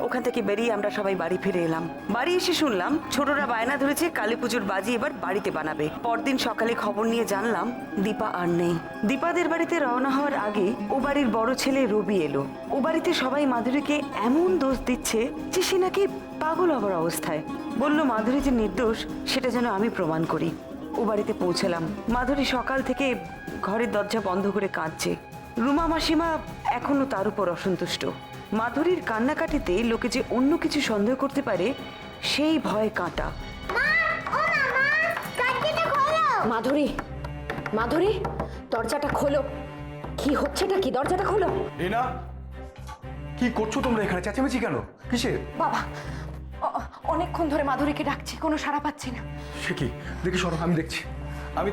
ওখান থেকে বেরিয়ে আমরা সবাই বাড়ি ফিরে এলাম। বাড়ি এসে শুনলাম ছোটরা বায়না ধরেছে কালী পুজোর বাজি এবার বাড়িতে বানাবে। পরদিন সকালে খবর নিয়ে জানলাম দীপা আর নেই। দীপাদের বাড়িতে রওনা হওয়ার আগে ও বাড়ির বড় ছেলে রবি এলো। ও বাড়িতে সবাই মাধুরীকে এমন দোষ দিচ্ছে যে সে নাকি পাগল হবার অবস্থায়। বলল মাধুরী যে নির্দোষ সেটা যেন আমি প্রমাণ করি। ও বাড়িতে পৌঁছলাম। মাধুরী সকাল থেকে ঘরের দরজা বন্ধ করে কাঁদছে। রুমা মাসিমা এখনো তার উপর অসন্তুষ্ট। মাধুরীর কান্নাকাটিতে লোকে যে অন্য কিছু সন্দেহ করতে পারে সেই ভয়ে কাঁটা। মাধুরী, মাধুরী, দরজাটা খোলো। কি হচ্ছেটা কি? দরজাটা খোলো। রিনা, কি করছো তোমরা এখানে? চেঁচামেচি কেন? কিসে? বাবা, অনেকক্ষণ ধরে মাধুরীকে ডাকছি, কোনো সাড়া পাচ্ছি না। সে কি? দেখি সরো, আমি দেখছি। আমি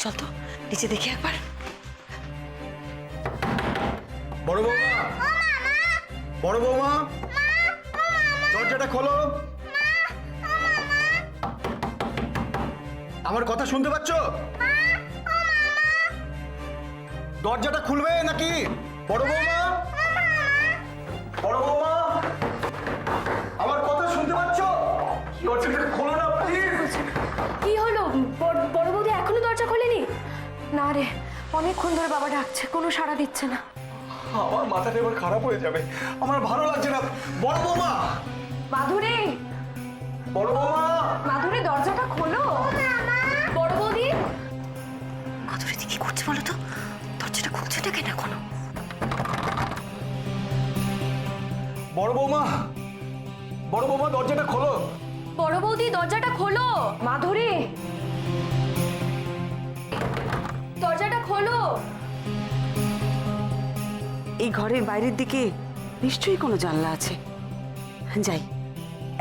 চল তো নিচে দেখি একবার। বড় বৌমা, বড় বৌমা, দরজাটা খোলো। আমার কথা শুনতে পাচ্ছ? দরজাটা খুলবে নাকি? বড় বৌমা, বড় বৌমা, আমার কথা শুনতে পাচ্ছ? দরজাটা খোলো না প্লিজ। কি হলো? বড় বৌদি এখনো দরজা খোলেনি? না রে, অনেকক্ষণ ধরে বাবা ডাকছে, কোনো সাড়া দিচ্ছে না। আমার মাথাটা এবার খারাপ হয়ে যাবে, আমার ভালো লাগছে না। বড় বৌমা, মাধুরী, বড় বৌমা, মাধুরী, দরজাটা খোলো। বড় বৌদি। মাধুরী কি করছে বলো তো? দরজাটা খুলছে না কেন এখনো? বড় বৌমা, বড় বৌমা, দরজাটা খোলো। বড় বৌদি, দরজাটা খোলো। মাধুরী, দরজাটা খোলো। এই ঘরের বাইরের দিকে নিশ্চয়ই কোনো জানলা আছে। যাই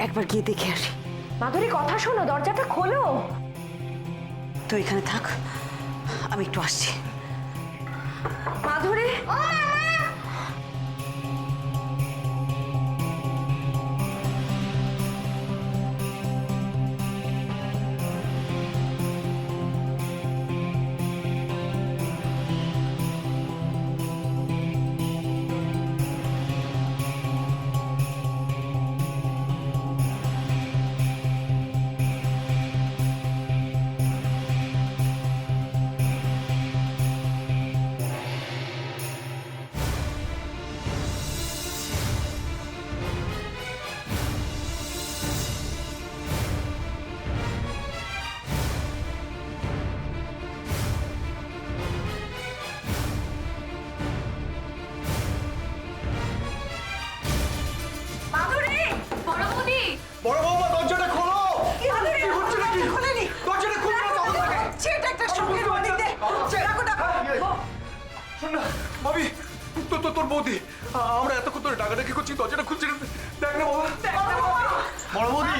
একবার গিয়ে দেখে আসি। মাধুরী, কথা শোনো, দরজাটা খোলো। তুই এখানে থাক, আমি একটু আসছি। মাধুরী, বড় বৌমা, দরজাটা খোলো। কি হচ্ছে নাকি? দরজাটা খুলতে না তখন থেকে। সেটা একটা সঙ্গের বাড়িতে। শোন না ভাবি, তোর বৌদি, আমরা এতক্ষণ ধরে ডাকাডাকি করছি, দরজাটা খুলছে না। দেখ না বাবা। বড় বৌদি,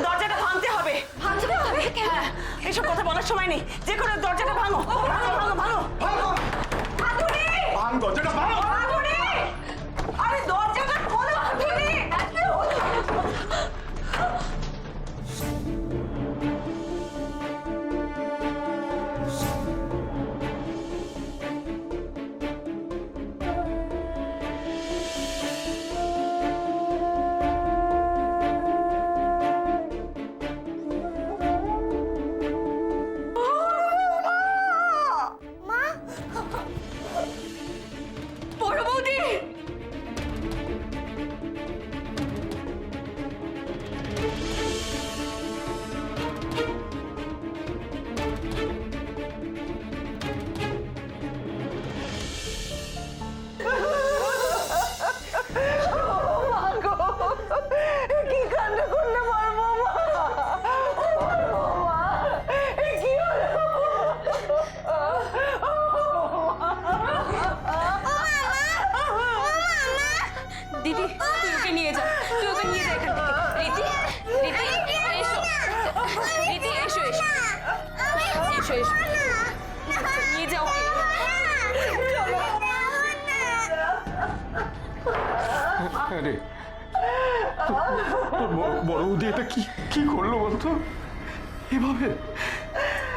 দরজাটা ভাঙতে হবে। ভাঙতে হবে? হ্যাঁ, এসব কথা বলার সময় নেই। যে কোনো দরজাটা ভাঙো, ভাঙো, ভাঙো, ভাঙো। ভাঙ দরজাটা, ভাঙ। আরে দরজাটা খোলো। বড় বৌদি, কি কাণ্ড করলে বলবো কি দিদি, তুই ওকে নিয়ে যা, তুই ওকে নিয়ে যা এখান থেকে। রীতি, রীতি, এসো। রীতি, এসো, এসো, এসো, এসো, নিয়ে যাও ওকে। আরে তোর বড় বৌদি এটা কি কি করলো বলতো? এভাবে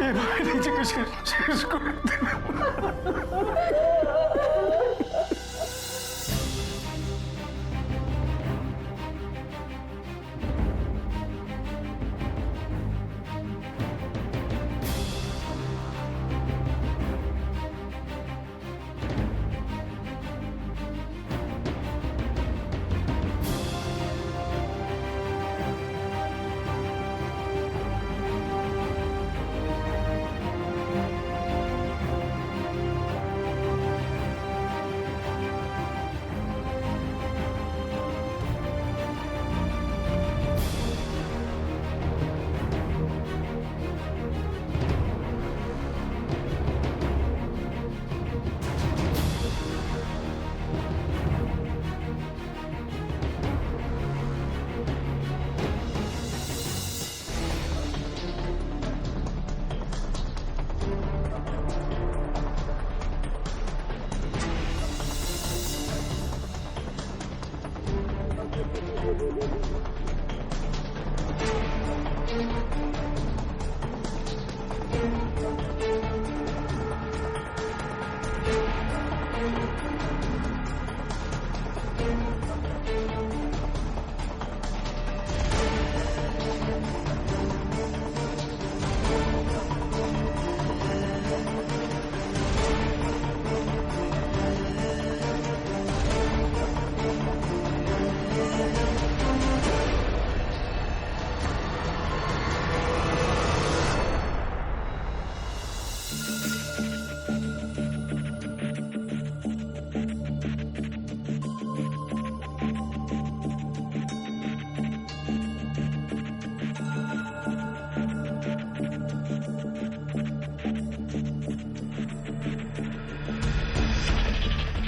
এভাবে নিজেকে শেষ করে দিল।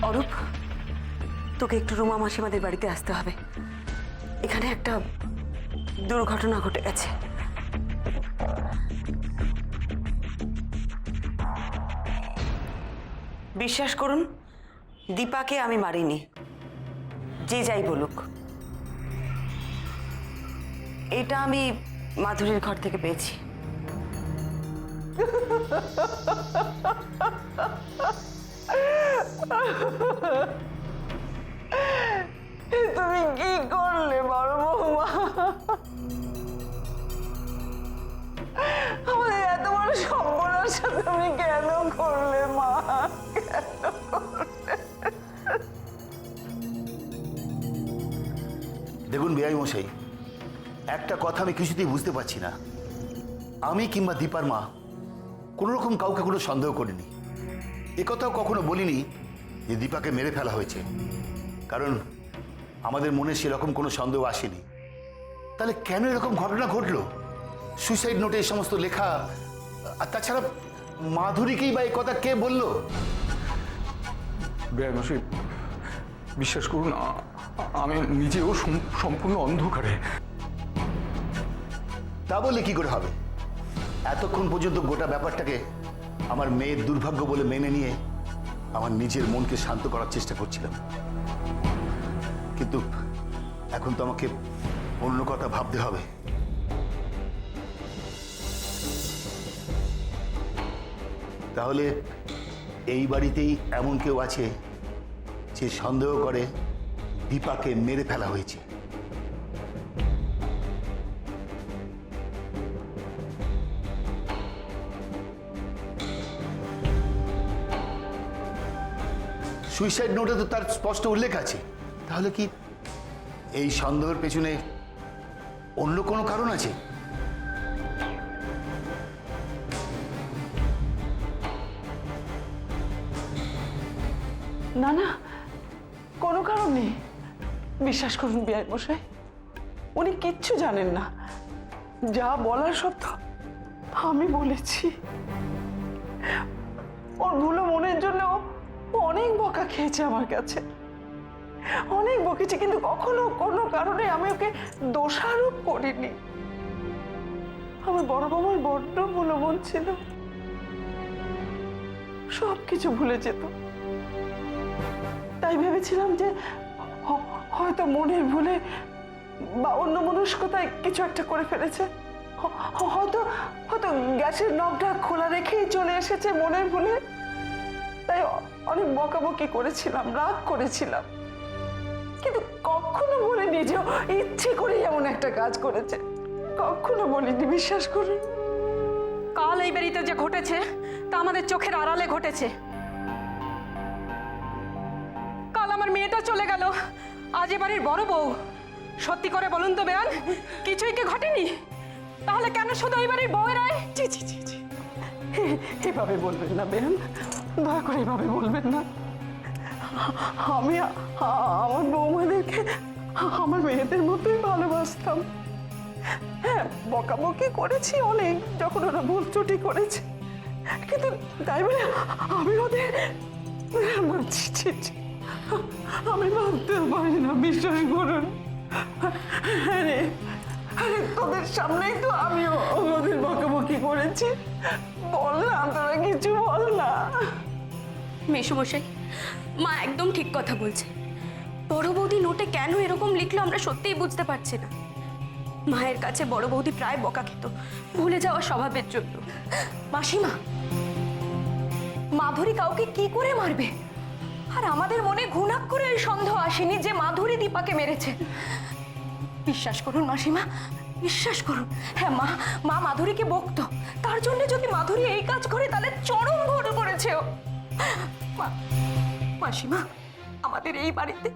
অরূপ, তোকে একটু রুমা মাসিমাদের বাড়িতে আসতে হবে। এখানে একটা দুর্ঘটনা ঘটে গেছে। বিশ্বাস করুন, দীপাকে আমি মারিনি, যে যাই বলুক। এটা আমি মাধুরীর ঘর থেকে পেয়েছি। তুমি কি করলে বড় বৌমা? আমাদের এত বড় সর্বনাশা তুমি কেন করলে মা? দেখুন বেআই মশাই, একটা কথা আমি কিছুতেই বুঝতে পারছি না। আমি কিংবা দীপার মা কোনো রকম কাউকে কোনো সন্দেহ করিনি। একথাও কখনো বলিনি যে দীপাকে মেরে ফেলা হয়েছে, কারণ আমাদের মনে সেরকম কোনো সন্দেহ আসেনি। তাহলে কেন এরকম ঘটনা ঘটলো? সুইসাইড নোটে এই সমস্ত লেখা, আর তাছাড়া মাধুরীকেই বা এই কথা কে বললো? বেয়ামশাই, বিশ্বাস করুন, আমি নিজেও সম্পূর্ণ অন্ধকারে। তা বলে কি করে হবে? এতক্ষণ পর্যন্ত গোটা ব্যাপারটাকে আমার মেয়ের দুর্ভাগ্য বলে মেনে নিয়ে আমার নিজের মনকে শান্ত করার চেষ্টা করছিলাম, কিন্তু এখন তো আমাকে অন্য কথা ভাবতে হবে। তাহলে এই বাড়িতেই এমন কেউ আছে যে সন্দেহ করে দীপাকে মেরে ফেলা হয়েছে। সুইসাইড নোটে তো তার স্পষ্ট উল্লেখ আছে। তাহলে কি এই সন্দেহের পেছনে অন্য কোনো কারণ আছে? না না, কোনো কারণ নেই। বিশ্বাস করুন বেআই মশাই, উনি কিচ্ছু জানেন না। যা বলার সব তো আমি বলেছি। ওর ভুলো মনের জন্য ও অনেক বকা খেয়েছে আমার কাছে, অনেক বকেছে, কিন্তু কখনো কোনো কারণে আমি ওকে দোষারোপ করিনি। আমার বড় বৌমার বড্ড ভুলো মন ছিল, সব কিছু ভুলে যেত। তাই ভেবেছিলাম যে হয়তো মনের ভুলে বা অন্য মনস্কতায় কিছু একটা করে ফেলেছে, হয়তো হয়তো গ্যাসের নবটা খোলা রেখেই চলে এসেছে মনের ভুলে। তাই অনেক বকাবকি করেছিলাম, রাগ করেছিলাম, কিন্তু কখনো বলিনি যে ও ইচ্ছে করে এমন একটা কাজ করেছে। কখনো বলিনি, বিশ্বাস করুন। কাল এই বাড়িতে যে ঘটেছে তা আমাদের চোখের আড়ালে ঘটেছে। কাল আমার মেয়েটা চলে গেল, আজ এ বাড়ির বড় বউ। সত্যি করে বলুন তো বেয়ান, কিছুই কি ঘটেনি? তাহলে কেন শুধু এই বাড়ির বউয়েরাই? জি জি জি জি, এভাবে বলবেন না বেন, দয়া করে এভাবে বলবেন না। আমি আমার বৌমাদেরকে আমার মেয়েদের মতোই ভালোবাসতাম। হ্যাঁ, বকাবকি করেছি অনেক যখন ওরা ভুল ত্রুটি করেছে, কিন্তু তাই বলে আমি ওদের ছি, ছি, ছি। আমি ভাবতেও পারি না, বিশ্বাস করুন। আরে আরে তোদের সামনেই তো আমিও ওদের বকাবকি করেছি। বল না, তোরা কিছু বল না। মেসোমশাই, মা একদম ঠিক কথা বলছে। বড় বৌদি নোটে কেন এরকম লিখলো আমরা সত্যিই বুঝতে পারছি না। মায়ের কাছে বড় বৌদি প্রায় বকা খেত ভুলে যাওয়া স্বভাবের জন্য। মাসিমা, মাধুরী কাউকে কি করে মারবে? আর আমাদের মনে ঘুণাক করে এই সন্দেহ আসেনি যে মাধুরী দীপাকে মেরেছে। বিশ্বাস করুন মাসিমা, বিশ্বাস করুন। হ্যাঁ, মা মাধুরীকে বকতো, তার জন্য যদি মাধুরী এই কাজ করে তাহলে চরম ভুল করেছে ও। মাসিমা, আমাদের এই বাড়িতে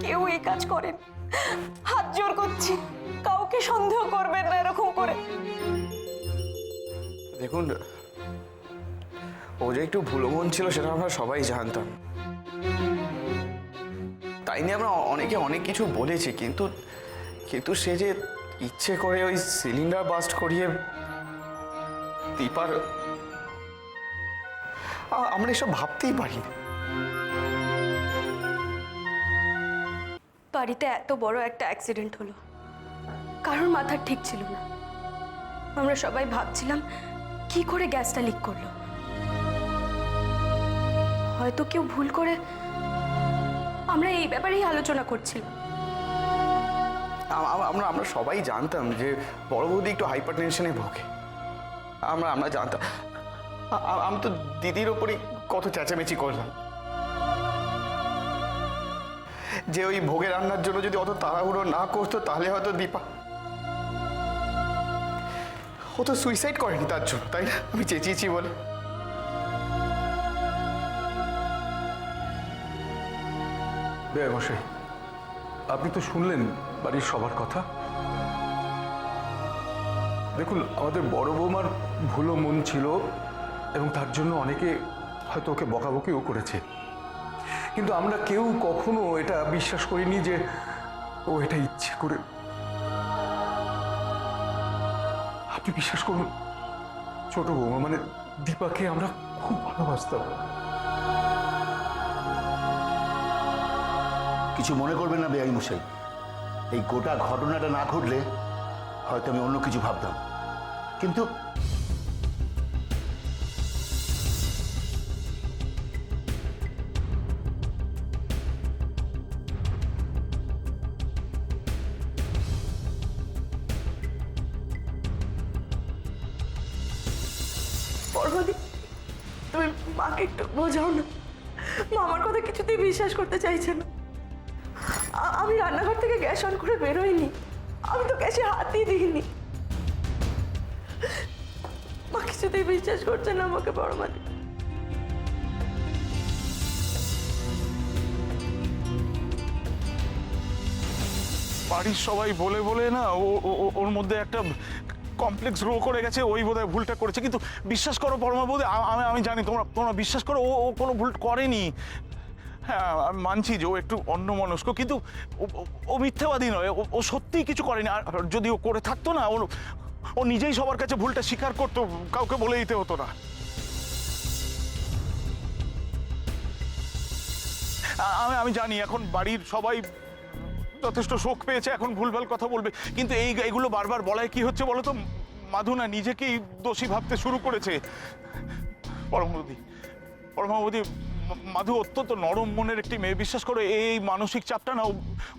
কেউ এই কাজ করেন, হাত জোর করছি, কাউকে সন্দেহ করবেন না এরকম করে। দেখুন, ও যে একটু ভুলো মন ছিল সেটা আমরা সবাই জানতাম। তাই নিয়ে আমরা অনেকে অনেক কিছু বলেছি, কিন্তু কিন্তু সে যে ইচ্ছে করে ওই সিলিন্ডার বাস্ট করিয়ে দীপার, আমরা এসব ভাবতেই পারি না। বাড়িতে এত বড় একটা অ্যাক্সিডেন্ট হলো, কারোর মাথা ঠিক ছিল না। আমরা সবাই ভাবছিলাম কি করে গ্যাসটা লিক করলো। হয়তো কেউ ভুল করে, আমরা এই ব্যাপারেই আলোচনা করছিলাম। আমরা সবাই জানতাম যে বড় বৌদি একটু হাইপার টেনশনে ভোগে। আমরা জানতাম। আমি তো দিদির ওপরই কত চেঁচামেচি করলাম যে ওই ভোগে রান্নার জন্য যদি অত তাড়াহুড়ো না করতো তাহলে হয়তো দীপা, ও তো সুইসাইড করেনি তার জন্য, তাই না? আমি চেঁচিয়েছি বলে। বেয়ামশাই, আপনি তো শুনলেন বাড়ির সবার কথা। দেখুন, আমাদের বড় বৌমার ভুলো মন ছিল এবং তার জন্য অনেকে হয়তো ওকে বকাবকিও করেছে, কিন্তু আমরা কেউ কখনো এটা বিশ্বাস করিনি যে ও এটা ইচ্ছে করে। আপনি বিশ্বাস করুন, ছোট বৌমা মানে দীপাকে আমরা খুব ভালোবাসতাম। কিছু মনে করবেন না বেআই মশাই, এই গোটা ঘটনাটা না ঘটলে হয়তো আমি অন্য কিছু ভাবতাম, কিন্তু বড়দি, তুমি মাকে একটু বোঝাও না। মা আমার কথা কিছুতেই বিশ্বাস করতে চাইছে না। আমি রান্নাঘর থেকে গ্যাস অন করে বেরোইনি, আমি তো গ্যাসে হাতই দিইনি। মা কিছুতেই বিশ্বাস করছে না আমাকে। বড় মাদি, বাড়ির সবাই বলে বলে না ওর মধ্যে একটা কমপ্লেক্স গ্রো করে গেছে, ওই বোধহয় ভুলটা করেছে। কিন্তু বিশ্বাস করো পরমা বৌদি, আমি জানি তোমরা বিশ্বাস করো, ও কোনো ভুল করেনি। হ্যাঁ, আমি মানছি যে ও একটু অন্যমনস্ক, কিন্তু ও মিথ্যাবাদী নয়, ও সত্যিই কিছু করেনি। আর যদি ও করে থাকতো না, ও নিজেই সবার কাছে ভুলটা স্বীকার করতো, কাউকে বলে দিতে হতো না। আমি জানি এখন বাড়ির সবাই যথেষ্ট শোক পেয়েছে, এখন ভুলভাল কথা বলবে, কিন্তু এইগুলো বারবার বলায় কি হচ্ছে বলো তো? মাধু না নিজেকেই দোষী ভাবতে শুরু করেছে। পরমাবধি, মাধু অত্যন্ত নরম মনের একটি মেয়ে। বিশ্বাস করো, এই মানসিক চাপটা না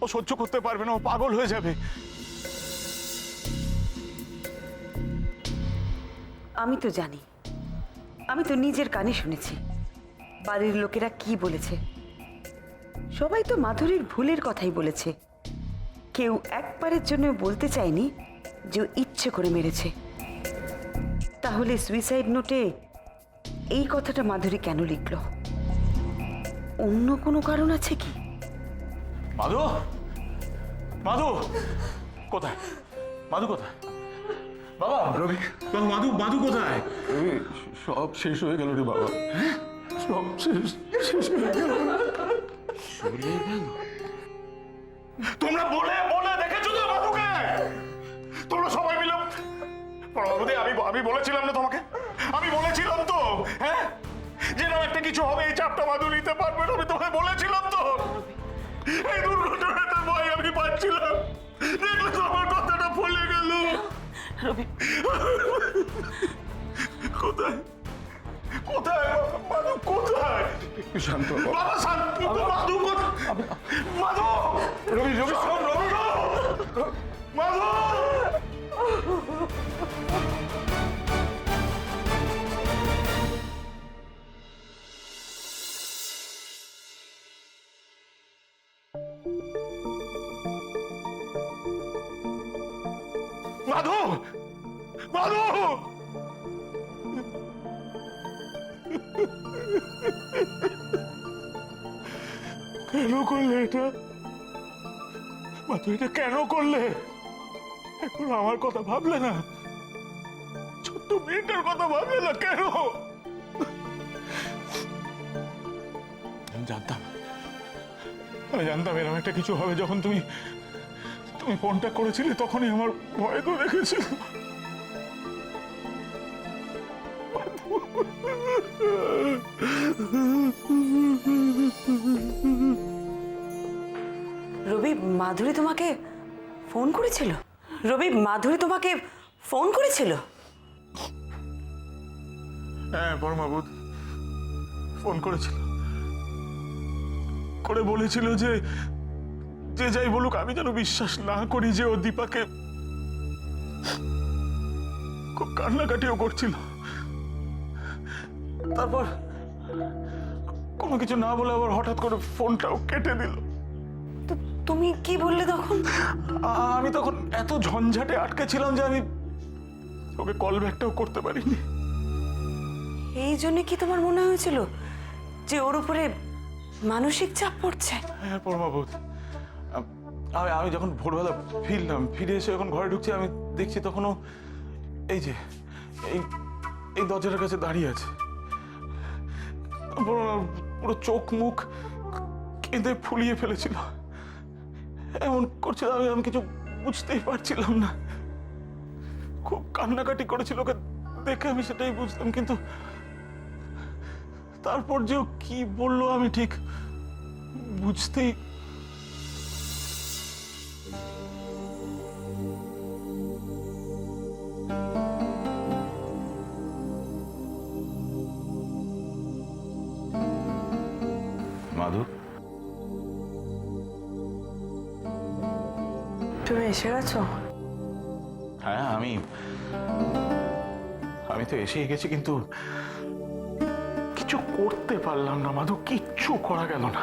ও সহ্য করতে পারবে না, ও পাগল হয়ে যাবে। আমি তো জানি, আমি তো নিজের কানে শুনেছি বাড়ির লোকেরা কি বলেছে। সবাই তো মাধুরীর ভুলের কথাই বলেছে, কেউ একবারের জন্য বলতে চায়নি যে ও ইচ্ছে করে মেরেছে। তাহলে সুইসাইড নোটে এই কথাটা মাধুরী কেন লিখলো? অন্য কোনো কারণ আছে কি? মাধু, মাধু কোথায়? মাধু কোথায়? বাবা রবি, বাবা, মাধু, মাধু কোথায়? রবি, সব শেষ হয়ে গেল রে বাবা। সব শেষ শেষ হয়ে গেল। তোমরা বলে বলে দেখেছো তো মাধুকে? তোমরা সবাই মিলে পরমাবতী, আমি বলেছিলাম না তোমাকে? আমি বলেছিলাম তো, হ্যাঁ, যে না একটা কিছু হবে, এই চাপটা মাধু নিতে পারবে না। আমি তোমাকে বলেছিলাম তো। এই দুর্ঘটনাটা ভয় আমি পাচ্ছিলাম, দেখলে তো আমার কথাটা ভুলে গেল। রবি, কোথায় কোথায় মাধু, কোথায়? একটু শান্ত হ। বাবা শান্ত, মাধু কোথায়? মাধু, রবি, রবি, সব রবি গো। মাধু, মাধু, মাধু, কেন করলে এটা? মাধু, এটা কেন করলে? এখন আমার কথা ভাবলে না? ছোট্ট মেয়েটার কথা ভাবলে না কেন? আমি জানতাম এরকম একটা কিছু হবে। যখন তুমি ফোনটা করেছিলে তখনই আমার ভয় তো দেখেছিল। রবি, মাধুরী তোমাকে ফোন করেছিল? রবি, মাধুরী তোমাকে ফোন করেছিল? হ্যাঁ, পরমাবুদ ফোন করেছিল, করে বলেছিল যে যাই বলুক আমি যেন বিশ্বাস না করি যে ও দীপাকে। খুব কান্নাকাটিও করছিল। তারপর কোনো কিছু না বলে আবার হঠাৎ করে ফোনটাও কেটে দিল। তো তুমি কি বললে তখন? আমি তখন এত ঝঞ্ঝাটে আটকে ছিলাম যে আমি ওকে কল ব্যাকটাও করতে পারিনি। এই জন্য কি তোমার মনে হয়েছিল যে ওর উপরে মানসিক চাপ পড়ছে? হ্যাঁ পরমাবুদ, আমি যখন ভোরবেলা ফিরে এসে যখন ঘরে ঢুকছি, আমি দেখছি তখনও এই যে এই দরজাটার কাছে দাঁড়িয়ে আছে। পুরো চোখ মুখ কেঁদে ফুলিয়ে ফেলেছিল। এমন করছিল আমি কিছু বুঝতেই পারছিলাম না। খুব কান্নাকাটি করেছিল, ওকে দেখে আমি সেটাই বুঝতাম। কিন্তু তারপর যে ও কি বললো আমি ঠিক বুঝতেই। মাধু, তুমি এসে গেছো? হ্যাঁ আমি তো এসেই গেছি, কিন্তু কিছু করতে পারলাম না মাধু, কিচ্ছু করা গেল না।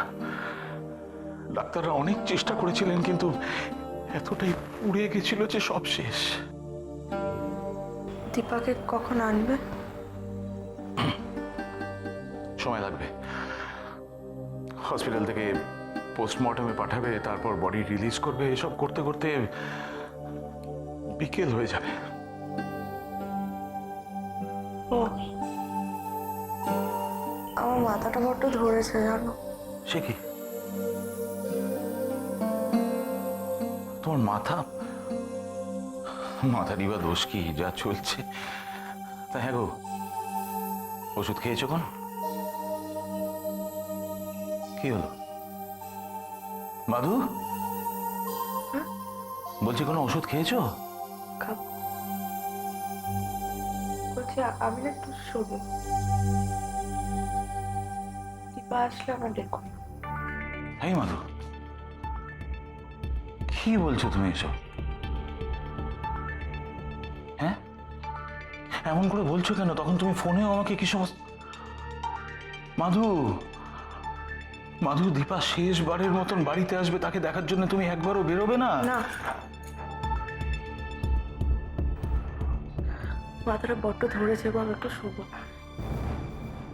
ডাক্তাররা অনেক চেষ্টা করেছিলেন, কিন্তু এতটাই পুড়ে গেছিল যে সব শেষ। দীপাকে কখন আনবে? সময় লাগবে। হসপিটাল থেকে পোস্টমর্টমে পাঠাবে, তারপর বডি রিলিজ করবে। এসব করতে করতে বিকেল হয়ে যাবে। ও, আমার মাথাটা বড্ড ধরেছে জানো। সে কি? তোমার মাথারই বা দোষ কি? যা চলছে। তা হ্যাঁ গো, ওষুধ খেয়েছো কোন? কি হলো মাধু? বলছি কোনো ওষুধ খেয়েছো? খাবো। বলছি আমি না একটু শোবো। দীপা আসলে আমার দেখুন। এই মাধু, কি বলছো তুমি এসব? হ্যাঁ, এমন করে বলছো কেন? তখন তুমি ফোনেও আমাকে কি সমস্ত... মাধু, মাধু, দীপা শেষবারের মতন বাড়িতে আসবে, তাকে দেখার জন্য তুমি একবারও বেরোবে না? না, মাথাটা বড্ড ধরেছে, বাবা একটু শোবো।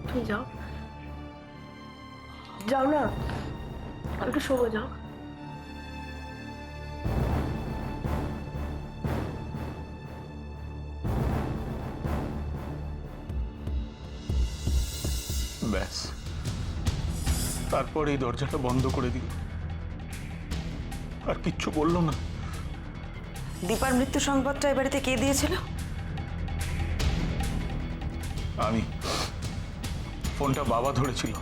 তুমি যাও, যাও না, একটু শোবো, যাও। ব্যাস, তারপর এই দরজাটা বন্ধ করে দিল, আর কিচ্ছু বললো না। দীপার মৃত্যু সংবাদটা এ বাড়িতে কে দিয়েছিল? আমি। ফোনটা বাবা ধরেছিল।